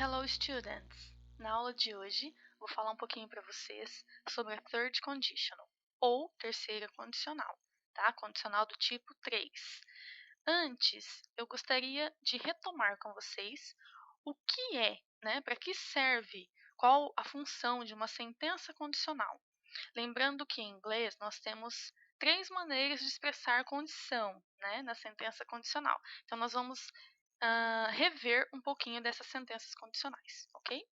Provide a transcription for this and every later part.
Hello, students! Na aula de hoje, vou falar um pouquinho para vocês sobre a third conditional, ou terceira condicional, tá? Condicional do tipo 3. Antes, eu gostaria de retomar com vocês o que é, né? Para que serve, qual a função de uma sentença condicional. Lembrando que em inglês nós temos três maneiras de expressar condição, né, na sentença condicional. Então, nós vamos rever um pouquinho dessas sentenças condicionais, ok?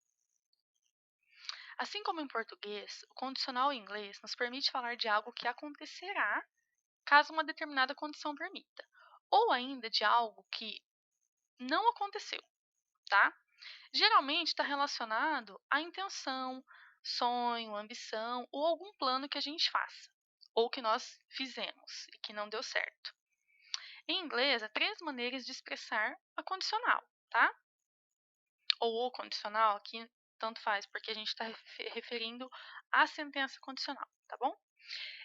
Assim como em português, o condicional em inglês nos permite falar de algo que acontecerá caso uma determinada condição permita, ou ainda de algo que não aconteceu, tá? Geralmente está relacionado à intenção, sonho, ambição ou algum plano que a gente faça, ou que nós fizemos e que não deu certo. Em inglês, há três maneiras de expressar a condicional, tá? Ou o condicional, aqui tanto faz, porque a gente está referindo à sentença condicional, tá bom?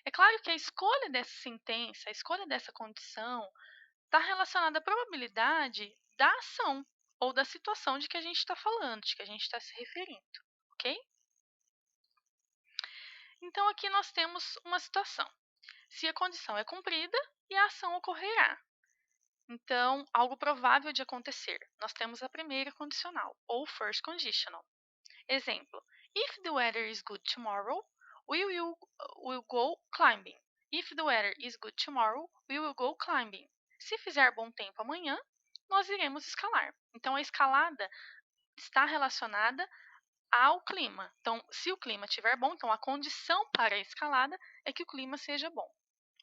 É claro que a escolha dessa sentença, a escolha dessa condição, está relacionada à probabilidade da ação ou da situação de que a gente está falando, de que a gente está se referindo, ok? Então, aqui nós temos uma situação. Se a condição é cumprida e a ação ocorrerá. Então, algo provável de acontecer. Nós temos a primeira condicional, ou first conditional. Exemplo: If the weather is good tomorrow, we'll go climbing. If the weather is good tomorrow, we will go climbing. Se fizer bom tempo amanhã, nós iremos escalar. Então, a escalada está relacionada ao clima. Então, se o clima estiver bom, então a condição para a escalada é que o clima seja bom,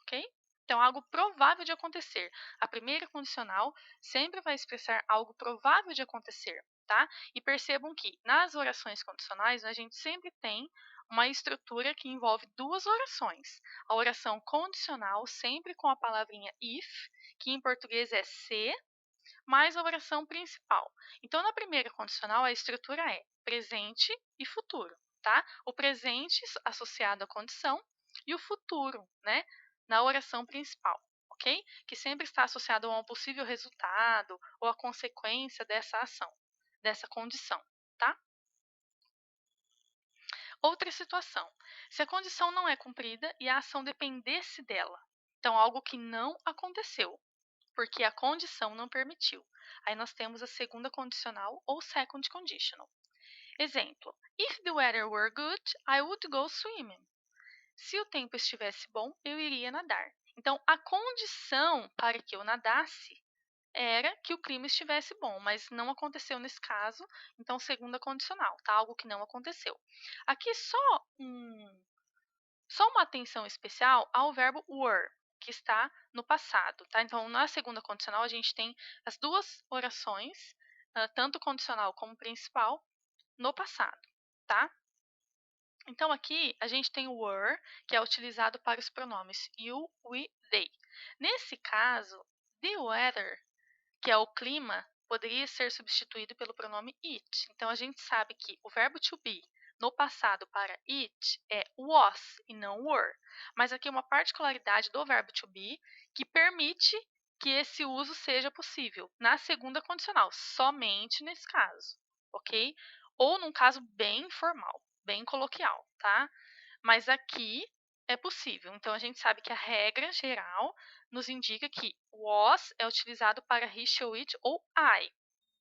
ok? Então, algo provável de acontecer. A primeira condicional sempre vai expressar algo provável de acontecer, tá? E percebam que nas orações condicionais a gente sempre tem uma estrutura que envolve duas orações. A oração condicional sempre com a palavrinha if, que em português é se, mais a oração principal. Então, na primeira condicional, a estrutura é presente e futuro, tá? O presente associado à condição e o futuro, né, na oração principal, ok? Que sempre está associado a um possível resultado ou a consequência dessa ação, dessa condição, tá? Outra situação: se a condição não é cumprida e a ação dependesse dela. Então, algo que não aconteceu, porque a condição não permitiu. Aí nós temos a segunda condicional ou second conditional. Exemplo: If the weather were good, I would go swimming. Se o tempo estivesse bom, eu iria nadar. Então, a condição para que eu nadasse era que o clima estivesse bom, mas não aconteceu nesse caso. Então, segunda condicional, tá? Algo que não aconteceu. Aqui só uma atenção especial ao verbo were, que está no passado, tá? Então, na segunda condicional, a gente tem as duas orações, tanto condicional como principal, no passado, tá? Então, aqui a gente tem o were, que é utilizado para os pronomes you, we, they. Nesse caso, the weather, que é o clima, poderia ser substituído pelo pronome it. Então, a gente sabe que o verbo to be no passado para it é was e não were. Mas aqui uma particularidade do verbo to be que permite que esse uso seja possível na segunda condicional, somente nesse caso, ok? Ou num caso bem informal, bem coloquial, tá? Mas aqui é possível. Então, a gente sabe que a regra geral nos indica que was é utilizado para he, she, it ou I,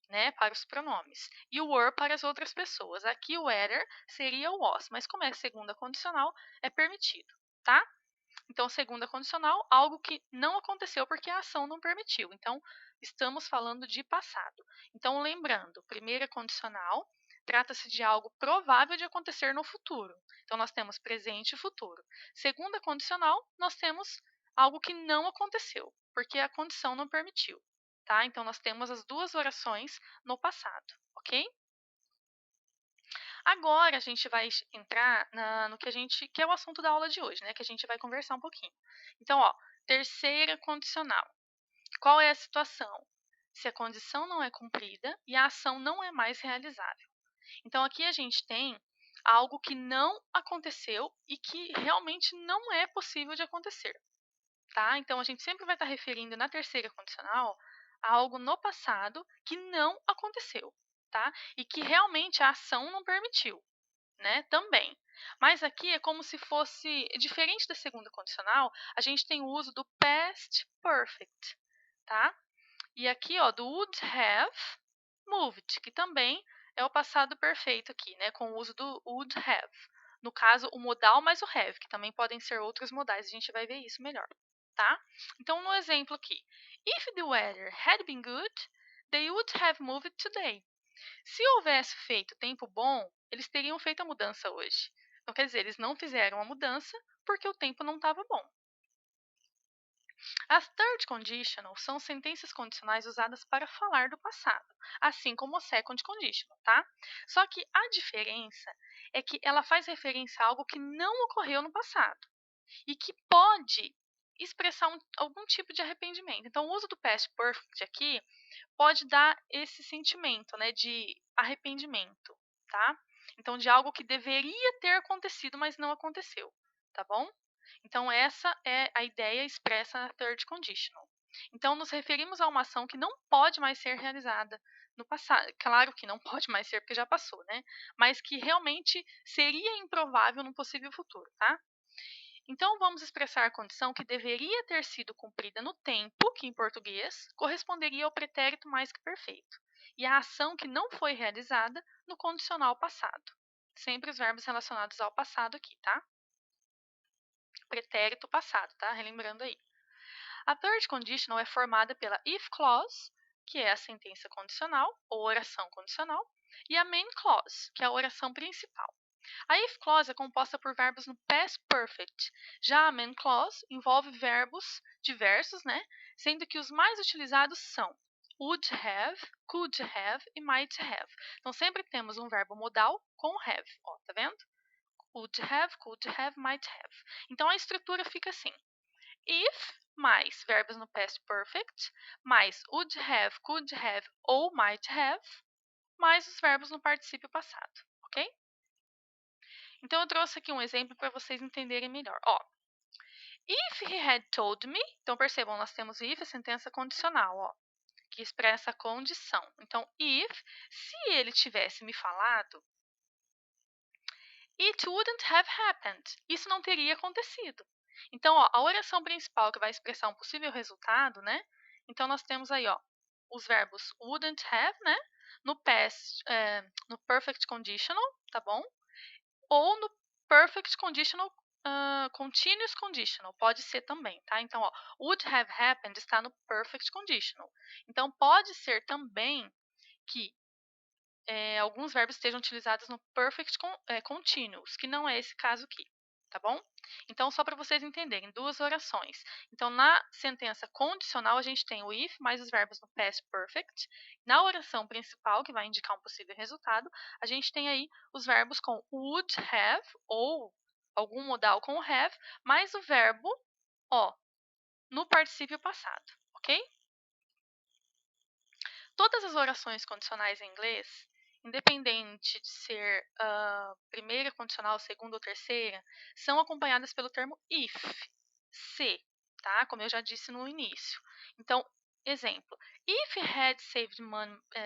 né, para os pronomes. E o were para as outras pessoas. Aqui o whether seria o was, mas como é segunda condicional, é permitido, tá? Então, segunda condicional, algo que não aconteceu porque a ação não permitiu. Então, estamos falando de passado. Então, lembrando, primeira condicional trata-se de algo provável de acontecer no futuro. Então, nós temos presente e futuro. Segunda condicional, nós temos algo que não aconteceu, porque a condição não permitiu. Tá? Então, nós temos as duas orações no passado, ok? Agora a gente vai entrar no que é o assunto da aula de hoje, né? Que a gente vai conversar um pouquinho. Então, ó, terceira condicional. Qual é a situação? Se a condição não é cumprida e a ação não é mais realizável. Então, aqui a gente tem algo que não aconteceu e que realmente não é possível de acontecer, tá? Então, a gente sempre vai estar referindo na terceira condicional a algo no passado que não aconteceu. tá? E que realmente a ação não permitiu, né? Também. Mas aqui é como se fosse, diferente da segunda condicional, a gente tem o uso do past perfect, tá? E aqui, ó, do would have moved, que também é o passado perfeito aqui, né, com o uso do would have. No caso, o modal mais o have, que também podem ser outros modais, a gente vai ver isso melhor, tá? Então, no exemplo aqui, if the weather had been good, they would have moved today. Se houvesse feito tempo bom, eles teriam feito a mudança hoje. Então, quer dizer, eles não fizeram a mudança porque o tempo não estava bom. As third conditional são sentenças condicionais usadas para falar do passado, assim como a second conditional, tá? Só que a diferença é que ela faz referência a algo que não ocorreu no passado e que pode expressar algum tipo de arrependimento. Então, o uso do past perfect aqui pode dar esse sentimento, né, de arrependimento, tá? Então, de algo que deveria ter acontecido, mas não aconteceu, tá bom? Então, essa é a ideia expressa na third conditional. Então, nos referimos a uma ação que não pode mais ser realizada no passado. Claro que não pode mais ser porque já passou, né? Mas que realmente seria improvável no possível futuro, tá? Então, vamos expressar a condição que deveria ter sido cumprida no tempo, que em português corresponderia ao pretérito mais que perfeito, e a ação que não foi realizada no condicional passado. Sempre os verbos relacionados ao passado aqui, tá? Pretérito passado, tá? Relembrando aí. A third conditional é formada pela if clause, que é a sentença condicional ou oração condicional, e a main clause, que é a oração principal. A if clause é composta por verbos no past perfect. Já a main clause envolve verbos diversos, né? Sendo que os mais utilizados são would have, could have e might have. Então sempre temos um verbo modal com have, ó, tá vendo? Would have, could have, might have. Então a estrutura fica assim: if mais verbos no past perfect, mais would have, could have ou might have, mais os verbos no particípio passado, ok? Então eu trouxe aqui um exemplo para vocês entenderem melhor. Ó, if he had told me, então percebam, nós temos if, a sentença condicional, ó, que expressa a condição. Então, if, se ele tivesse me falado, it wouldn't have happened. Isso não teria acontecido. Então, ó, a oração principal que vai expressar um possível resultado, né? Então, nós temos aí, ó, os verbos wouldn't have, né? No past, no perfect conditional, tá bom? Ou no perfect conditional, continuous conditional, pode ser também, tá? Então, ó, would have happened está no perfect conditional. Então, pode ser também que alguns verbos estejam utilizados no perfect continuous, que não é esse caso aqui, tá bom? Então, só para vocês entenderem, duas orações. Então, na sentença condicional, a gente tem o if mais os verbos no past perfect. Na oração principal, que vai indicar um possível resultado, a gente tem aí os verbos com would have ou algum modal com have, mais o verbo, ó, no particípio passado, ok? Todas as orações condicionais em inglês, independente de ser primeira condicional, segunda ou terceira, são acompanhadas pelo termo if, se, tá? Como eu já disse no início. Então, exemplo: if we had saved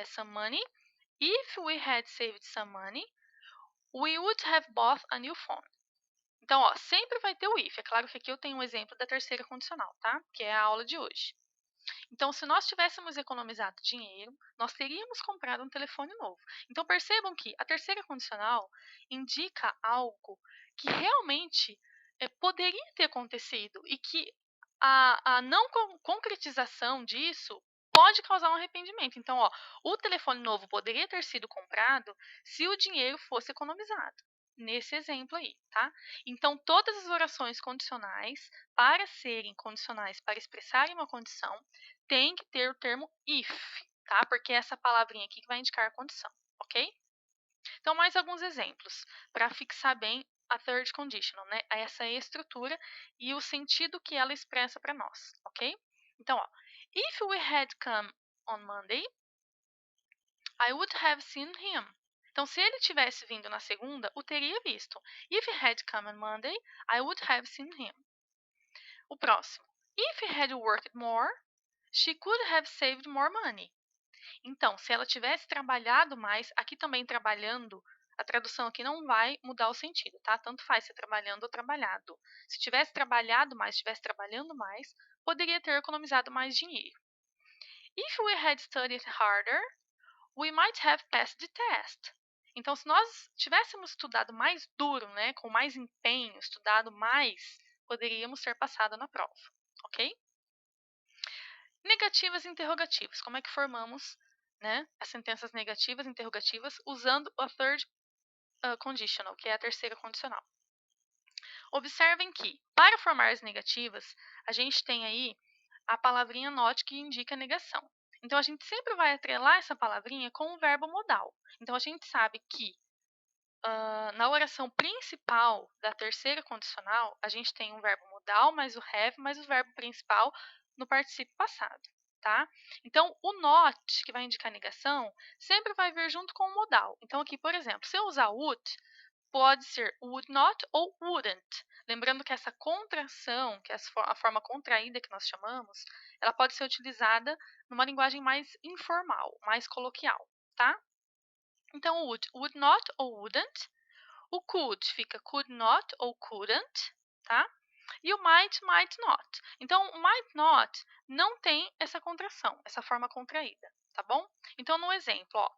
some money, if we had saved some money, we would have bought a new phone. Então, ó, sempre vai ter o if. É claro que aqui eu tenho um exemplo da terceira condicional, tá? Que é a aula de hoje. Então, se nós tivéssemos economizado dinheiro, nós teríamos comprado um telefone novo. Então, percebam que a terceira condicional indica algo que realmente poderia ter acontecido e que a não concretização disso pode causar um arrependimento. Então, ó, o telefone novo poderia ter sido comprado se o dinheiro fosse economizado. Nesse exemplo aí, tá? Então, todas as orações condicionais, para serem condicionais, para expressarem uma condição, tem que ter o termo if, tá? Porque é essa palavrinha aqui que vai indicar a condição, ok? Então, mais alguns exemplos para fixar bem a third conditional, né? Essa é a estrutura e o sentido que ela expressa para nós, ok? Então, ó, if we had come on Monday, I would have seen him. Então, se ele tivesse vindo na segunda, o teria visto. If he had come on Monday, I would have seen him. O próximo. If he had worked more, she could have saved more money. Então, se ela tivesse trabalhado mais, aqui também trabalhando, a tradução aqui não vai mudar o sentido, tá? Tanto faz ser trabalhando ou trabalhado. Se tivesse trabalhado mais, estivesse trabalhando mais, poderia ter economizado mais dinheiro. If we had studied harder, we might have passed the test. Então, se nós tivéssemos estudado mais duro, né, com mais empenho, estudado mais, poderíamos ter passado na prova, ok? Negativas e interrogativas. Como é que formamos, né, as sentenças negativas e interrogativas usando a third conditional, que é a terceira condicional. Observem que, para formar as negativas, a gente tem aí a palavrinha not que indica negação. Então, a gente sempre vai atrelar essa palavrinha com o verbo modal. Então, a gente sabe que na oração principal da terceira condicional, a gente tem um verbo modal, mais o have, mais o verbo principal no particípio passado, tá? Então, o not, que vai indicar negação, sempre vai vir junto com o modal. Então, aqui, por exemplo, se eu usar would, pode ser would not ou wouldn't. Lembrando que essa contração, que é a forma contraída que nós chamamos, ela pode ser utilizada numa linguagem mais informal, mais coloquial, tá? Então, would not ou wouldn't. O could fica could not ou couldn't, tá? E o might not. Então, o might not não tem essa contração, essa forma contraída, tá bom? Então, no exemplo, ó,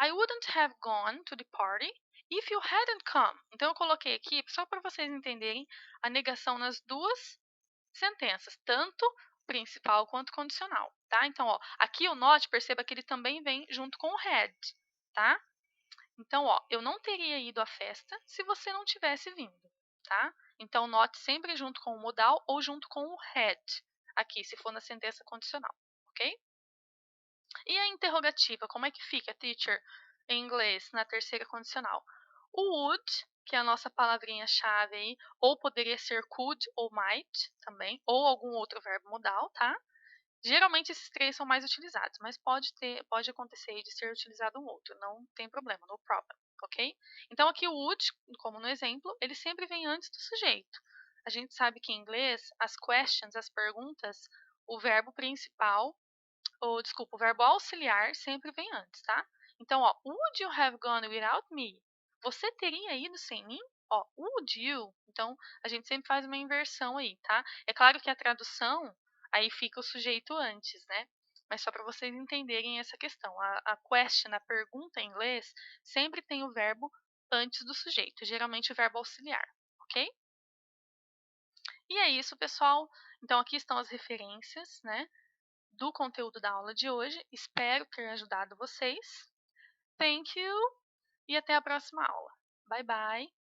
I wouldn't have gone to the party if you hadn't come. Então, eu coloquei aqui só para vocês entenderem a negação nas duas sentenças, tanto principal quanto condicional, tá? Então, ó, aqui o not, perceba que ele também vem junto com o had, tá? Então, ó, eu não teria ido à festa se você não tivesse vindo, tá? Então, note sempre junto com o modal ou junto com o had, aqui, se for na sentença condicional, ok? E a interrogativa, como é que fica, teacher, em inglês, na terceira condicional? O would, que é a nossa palavrinha-chave aí, ou poderia ser could ou might também, ou algum outro verbo modal, tá? Geralmente esses três são mais utilizados, mas pode acontecer de ser utilizado um outro, não tem problema, no problem, ok? Então aqui o would, como no exemplo, ele sempre vem antes do sujeito. A gente sabe que em inglês, as questions, as perguntas, o verbo principal, ou desculpa, o verbo auxiliar sempre vem antes, tá? Então, ó, would you have gone without me? Você teria ido sem mim? Ó, would you? Então, a gente sempre faz uma inversão aí, tá? É claro que a tradução, aí fica o sujeito antes, né? Mas só para vocês entenderem essa questão. A question, a pergunta em inglês, sempre tem o verbo antes do sujeito, geralmente o verbo auxiliar, ok? E é isso, pessoal. Então, aqui estão as referências, né, do conteúdo da aula de hoje. Espero ter ajudado vocês. Thank you e até a próxima aula. Bye bye!